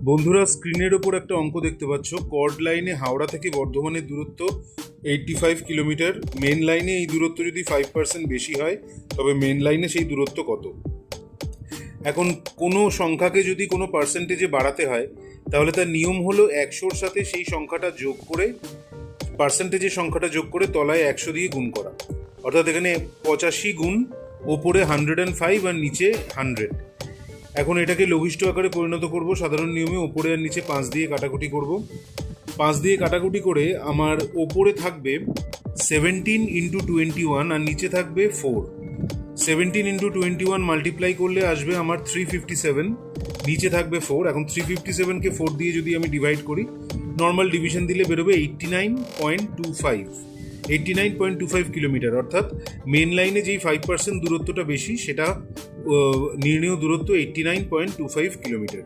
বন্ধুরা, স্ক্রিনের ওপর একটা অঙ্ক দেখতে পাচ্ছ। কর্ড লাইনে হাওড়া থেকে বর্ধমানের দূরত্ব 85 কিলোমিটার। মেন লাইনে এই দূরত্ব যদি 5% বেশি হয় তবে মেন লাইনে সেই দূরত্ব কত? এখন কোনো সংখ্যাকে যদি কোনো পার্সেন্টেজে বাড়াতে হয় তাহলে তার নিয়ম হলো 100-র সাথে সেই সংখ্যাটা যোগ করে, পার্সেন্টেজের সংখ্যাটা যোগ করে তলায় 100 দিয়ে গুণ করা। অর্থাৎ এখানে 85 গুণ ওপরে 105 আর নিচে 100। এখন এটাকে লঘিষ্ঠ আকারে পরিণত করব। সাধারণ নিয়মে ওপরে আর নিচে 5 দিয়ে কাটাকুটি করব। 5 দিয়ে কাটাকুটি করে আমার ওপরে থাকবে 17 ইন্টু 21 আর নিচে থাকবে 4। 17 ইন্টু 21 মাল্টিপ্লাই করলে আসবে আমার 357, নিচে থাকবে 4। এখন 357কে 4 দিয়ে যদি আমি ডিভাইড করি, নর্মাল ডিভিশন দিলে বেরোবে 89.25 কিলোমিটার। অর্থাৎ মেন লাইনে যেই 5% দূরত্বটা বেশি সেটা নির্ণেয় দূরত্ব 89.25 কিলোমিটার।